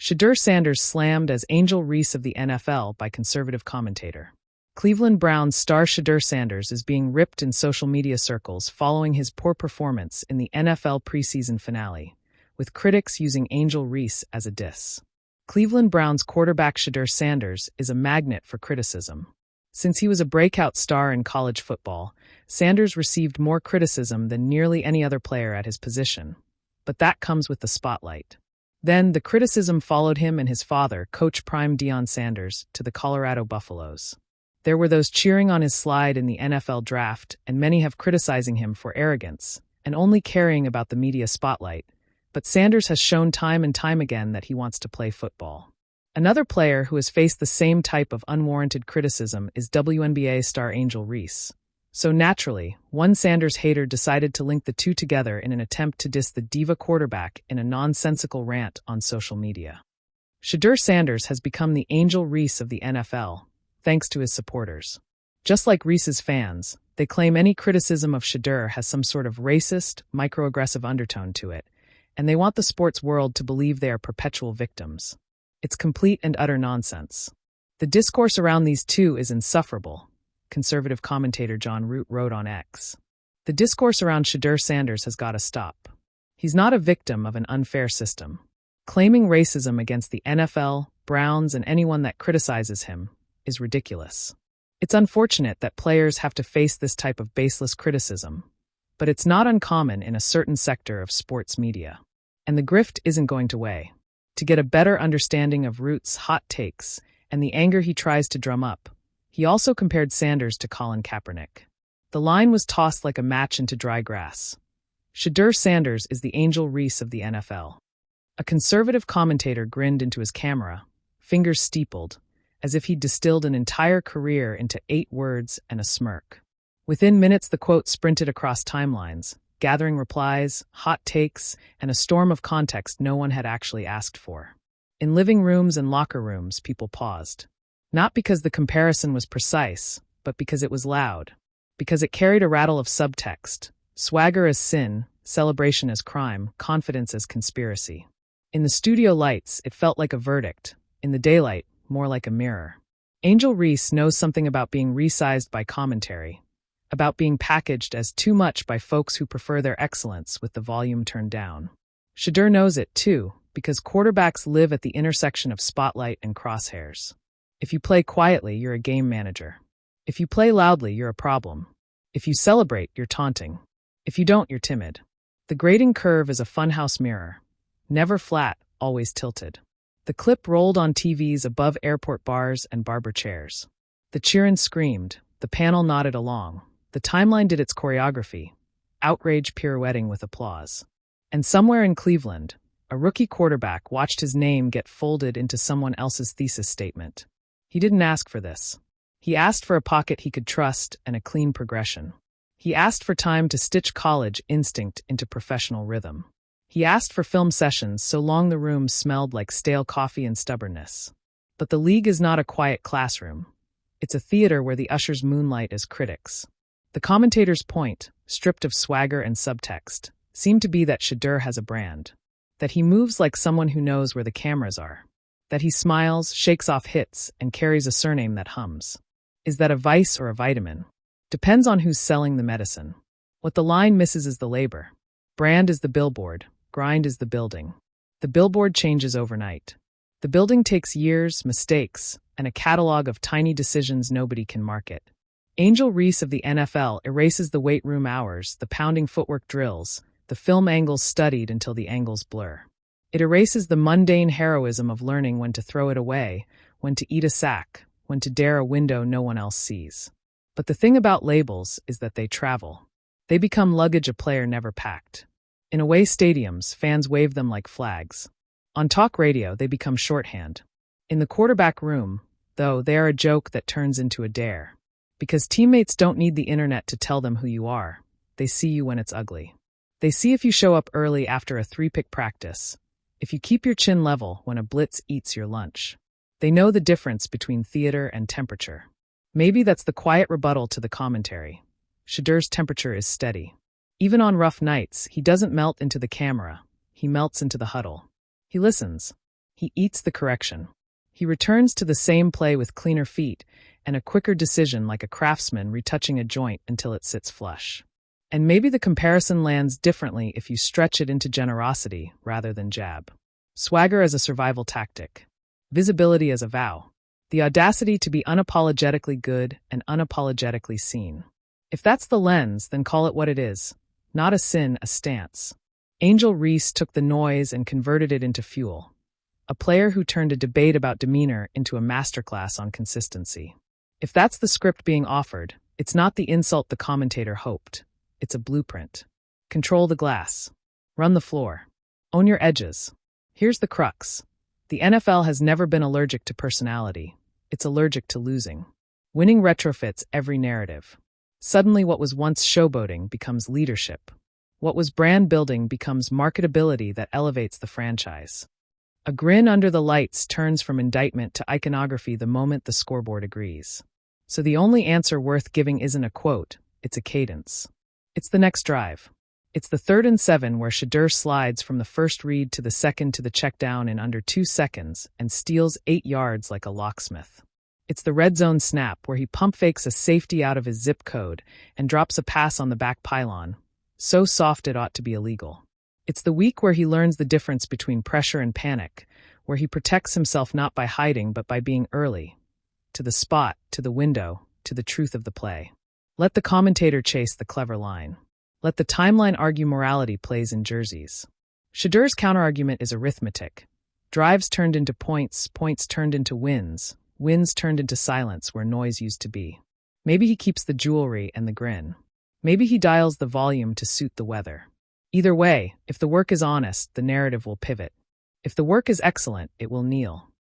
Shedeur Sanders slammed as Angel Reese of the NFL by conservative commentator. Cleveland Browns star Shedeur Sanders is being ripped in social media circles following his poor performance in the NFL preseason finale, with critics using Angel Reese as a diss. Cleveland Browns quarterback Shedeur Sanders is a magnet for criticism. Since he was a breakout star in college football, Sanders received more criticism than nearly any other player at his position. But that comes with the spotlight. Then, the criticism followed him and his father, Coach Prime Deion Sanders, to the Colorado Buffaloes. There were those cheering on his slide in the NFL draft, and many have criticizing him for arrogance and only caring about the media spotlight. But Sanders has shown time and time again that he wants to play football. Another player who has faced the same type of unwarranted criticism is WNBA star Angel Reese. So naturally, one Sanders hater decided to link the two together in an attempt to diss the diva quarterback in a nonsensical rant on social media. Shedeur Sanders has become the Angel Reese of the NFL, thanks to his supporters. Just like Reese's fans, they claim any criticism of Shedeur has some sort of racist, microaggressive undertone to it, and they want the sports world to believe they are perpetual victims. It's complete and utter nonsense. The discourse around these two is insufferable, conservative commentator John Root wrote on X. The discourse around Shedeur Sanders has got to stop. He's not a victim of an unfair system. Claiming racism against the NFL, Browns, and anyone that criticizes him is ridiculous. It's unfortunate that players have to face this type of baseless criticism, but it's not uncommon in a certain sector of sports media. And the grift isn't going to weigh. To get a better understanding of Root's hot takes and the anger he tries to drum up, he also compared Sanders to Colin Kaepernick. The line was tossed like a match into dry grass. Shedeur Sanders is the Angel Reese of the NFL. A conservative commentator grinned into his camera, fingers steepled, as if he'd distilled an entire career into 8 words and a smirk. Within minutes, the quote sprinted across timelines, gathering replies, hot takes, and a storm of context no one had actually asked for. In living rooms and locker rooms, people paused. Not because the comparison was precise, but because it was loud. Because it carried a rattle of subtext. Swagger as sin, celebration as crime, confidence as conspiracy. In the studio lights, it felt like a verdict. In the daylight, more like a mirror. Angel Reese knows something about being resized by commentary. About being packaged as too much by folks who prefer their excellence with the volume turned down. Shedeur knows it, too, because quarterbacks live at the intersection of spotlight and crosshairs. If you play quietly, you're a game manager. If you play loudly, you're a problem. If you celebrate, you're taunting. If you don't, you're timid. The grading curve is a funhouse mirror. Never flat, always tilted. The clip rolled on TVs above airport bars and barber chairs. The cheerin' screamed. The panel nodded along. The timeline did its choreography, outrage pirouetting with applause. And somewhere in Cleveland, a rookie quarterback watched his name get folded into someone else's thesis statement. He didn't ask for this. He asked for a pocket he could trust and a clean progression. He asked for time to stitch college instinct into professional rhythm. He asked for film sessions so long the room smelled like stale coffee and stubbornness. But the league is not a quiet classroom. It's a theater where the ushers moonlight as critics. The commentator's point, stripped of swagger and subtext, seemed to be that Shedeur has a brand. That he moves like someone who knows where the cameras are. That he smiles, shakes off hits, and carries a surname that hums. Is that a vice or a vitamin? Depends on who's selling the medicine. What the line misses is the labor. Brand is the billboard, grind is the building. The billboard changes overnight. The building takes years, mistakes, and a catalog of tiny decisions nobody can market. Angel Reese of the NFL erases the weight room hours, the pounding footwork drills, the film angles studied until the angles blur. It erases the mundane heroism of learning when to throw it away, when to eat a sack, when to dare a window no one else sees. But the thing about labels is that they travel. They become luggage a player never packed. In away stadiums, fans wave them like flags. On talk radio, they become shorthand. In the quarterback room, though, they are a joke that turns into a dare. Because teammates don't need the internet to tell them who you are. They see you when it's ugly. They see if you show up early after a 3-pick practice. If you keep your chin level when a blitz eats your lunch. They know the difference between theater and temperature. Maybe that's the quiet rebuttal to the commentary. Shedeur's temperature is steady. Even on rough nights, he doesn't melt into the camera. He melts into the huddle. He listens. He eats the correction. He returns to the same play with cleaner feet and a quicker decision, like a craftsman retouching a joint until it sits flush. And maybe the comparison lands differently if you stretch it into generosity rather than jab. Swagger as a survival tactic. Visibility as a vow. The audacity to be unapologetically good and unapologetically seen. If that's the lens, then call it what it is. Not a sin, a stance. Angel Reese took the noise and converted it into fuel. A player who turned a debate about demeanor into a masterclass on consistency. If that's the script being offered, it's not the insult the commentator hoped. It's a blueprint. Control the glass. Run the floor. Own your edges. Here's the crux. The NFL has never been allergic to personality. It's allergic to losing. Winning retrofits every narrative. Suddenly what was once showboating becomes leadership. What was brand building becomes marketability that elevates the franchise. A grin under the lights turns from indictment to iconography the moment the scoreboard agrees. So the only answer worth giving isn't a quote, it's a cadence. It's the next drive. It's the 3rd and 7 where Shedeur slides from the first read to the second to the check down in under 2 seconds and steals 8 yards like a locksmith. It's the red zone snap where he pump fakes a safety out of his zip code and drops a pass on the back pylon, so soft it ought to be illegal. It's the week where he learns the difference between pressure and panic, where he protects himself not by hiding but by being early. To the spot, to the window, to the truth of the play. Let the commentator chase the clever line. Let the timeline argue morality plays in jerseys. Shedeur's counterargument is arithmetic. Drives turned into points, points turned into wins, wins turned into silence where noise used to be. Maybe he keeps the jewelry and the grin. Maybe he dials the volume to suit the weather. Either way, if the work is honest, the narrative will pivot. If the work is excellent, it will kneel.